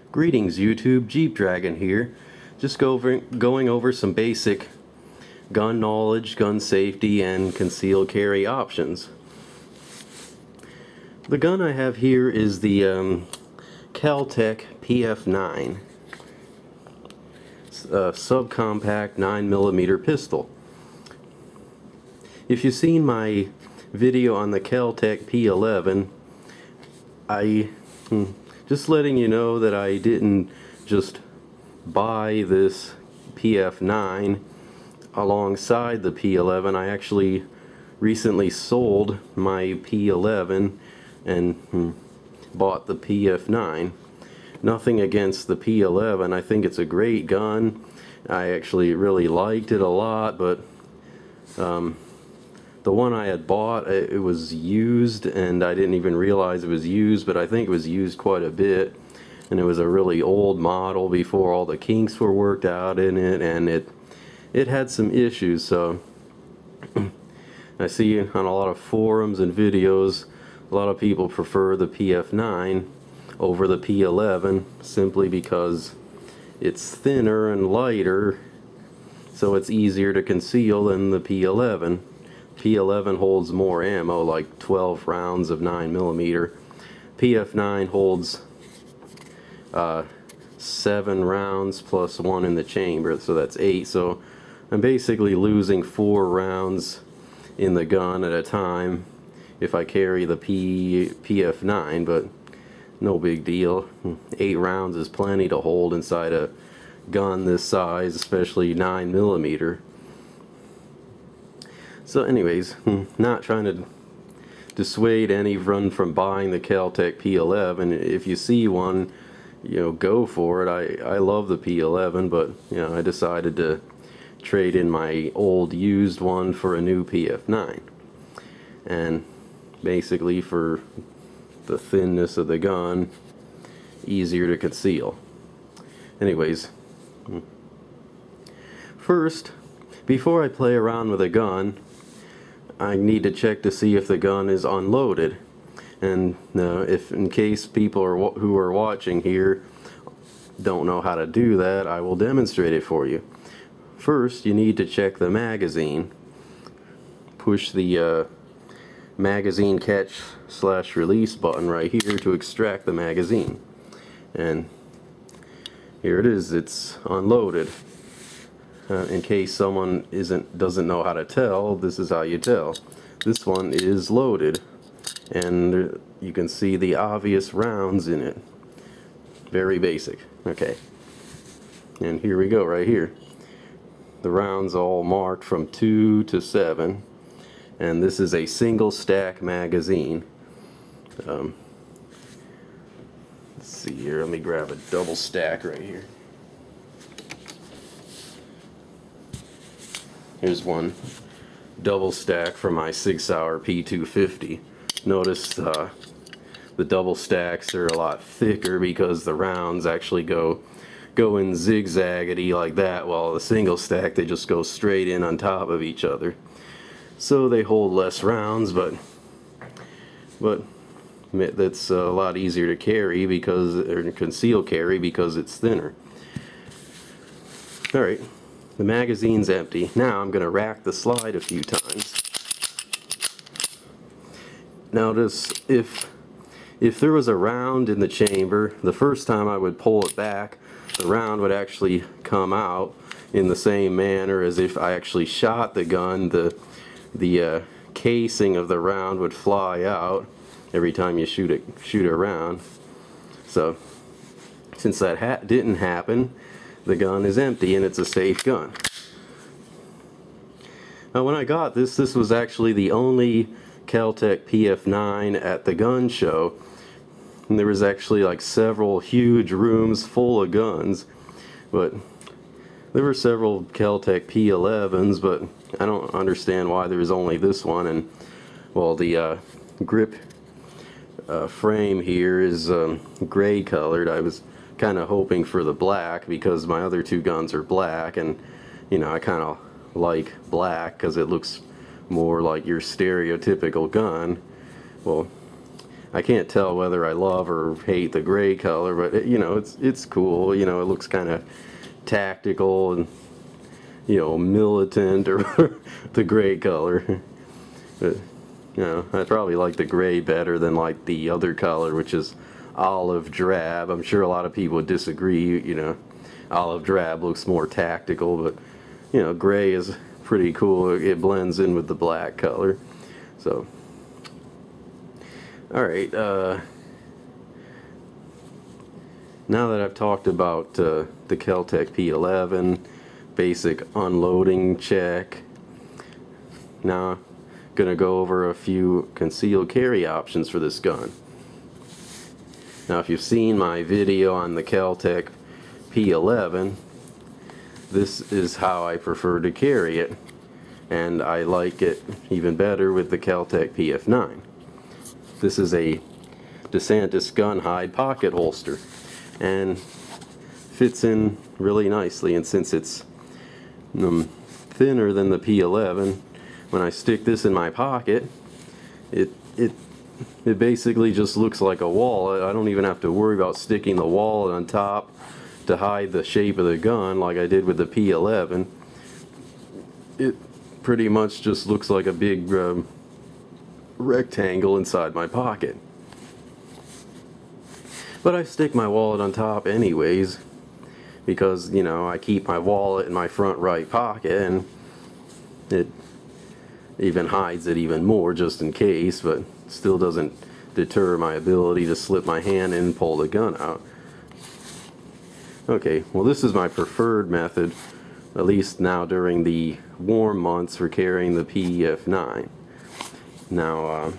Greetings YouTube, Jeep Dragon here. Just going over some basic gun knowledge, gun safety, and concealed carry options. The gun I have here is the Kel-Tec PF9. It's a subcompact 9mm pistol. If you've seen my video on the Kel-Tec P11, just letting you know that I didn't just buy this PF9 alongside the P11. I actually recently sold my P11 and bought the PF9. Nothing against the P11. I think it's a great gun. I actually really liked it a lot, but the one I had bought, it was used, and I didn't even realize it was used, but I think it was used quite a bit, and it was a really old model before all the kinks were worked out in it, and it had some issues. So I see on a lot of forums and videos a lot of people prefer the PF9 over the P11 simply because it's thinner and lighter, so it's easier to conceal than the P11. P11 holds more ammo, like 12 rounds of 9mm. PF9 holds 7 rounds plus 1 in the chamber, so that's 8. So I'm basically losing 4 rounds in the gun at a time if I carry the PF9, but no big deal. 8 rounds is plenty to hold inside a gun this size, especially 9mm. So anyways, not trying to dissuade anyone from buying the Kel-Tec P11. If you see one, go for it. I love the P11, but I decided to trade in my old used one for a new PF9. And basically for the thinness of the gun, easier to conceal. Anyways, first, before I play around with a gun, I need to check to see if the gun is unloaded. And if in case people who are watching here don't know how to do that, I will demonstrate it for you. First, you need to check the magazine. Push the magazine catch/release button right here to extract the magazine. And here it is, it's unloaded. In case someone doesn't know how to tell, this is how you tell. This one is loaded, and you can see the obvious rounds in it. Very basic. Okay, and here we go right here. The rounds all marked from 2 to 7, and this is a single stack magazine. Let's see here, let me grab a double stack right here. Here's one double stack from my 6-hour P250. Notice the double stacks are a lot thicker because the rounds actually go in zigzaggedy like that, while the single stack, they just go straight in on top of each other. So they hold less rounds, but that's a lot easier to carry or conceal carry because it's thinner. Alright. The magazine's empty. Now I'm going to rack the slide a few times. Notice if there was a round in the chamber, the first time I would pull it back, the round would actually come out in the same manner as if I actually shot the gun. The casing of the round would fly out every time you shoot a round. So since that didn't happen, the gun is empty and it's a safe gun. Now when I got this was actually the only Kel-Tec PF9 at the gun show, and there was actually like several huge rooms full of guns, but there were several Kel-Tec P11s, but I don't understand why there was only this one. And well, the grip frame here is gray colored. I was kind of hoping for the black because my other 2 guns are black, and I kind of like black because it looks more like your stereotypical gun. Well, I can't tell whether I love or hate the gray color, but you know, it's cool. You know, it looks kind of tactical and, you know, militant, or the gray color. But, you know, I probably like the gray better than like the other color, which is olive drab. I'm sure a lot of people would disagree. You know, olive drab looks more tactical, but you know, gray is pretty cool. It blends in with the black color. So, all right. Now that I've talked about the Kel-Tec P11, basic unloading check, now I'm going to go over a few concealed carry options for this gun. Now, if you've seen my video on the Kel-Tec P11, this is how I prefer to carry it, and I like it even better with the Kel-Tec PF9. This is a DeSantis gun hide pocket holster, and fits in really nicely, and since it's thinner than the P11, when I stick this in my pocket, it basically just looks like a wallet. I don't even have to worry about sticking the wallet on top to hide the shape of the gun like I did with the P11. It pretty much just looks like a big rectangle inside my pocket. But I stick my wallet on top anyways, because, you know, I keep my wallet in my front right pocket, and it even hides it even more just in case, but still doesn't deter my ability to slip my hand in and pull the gun out. Okay, well, this is my preferred method, at least now during the warm months, for carrying the PF9. Now,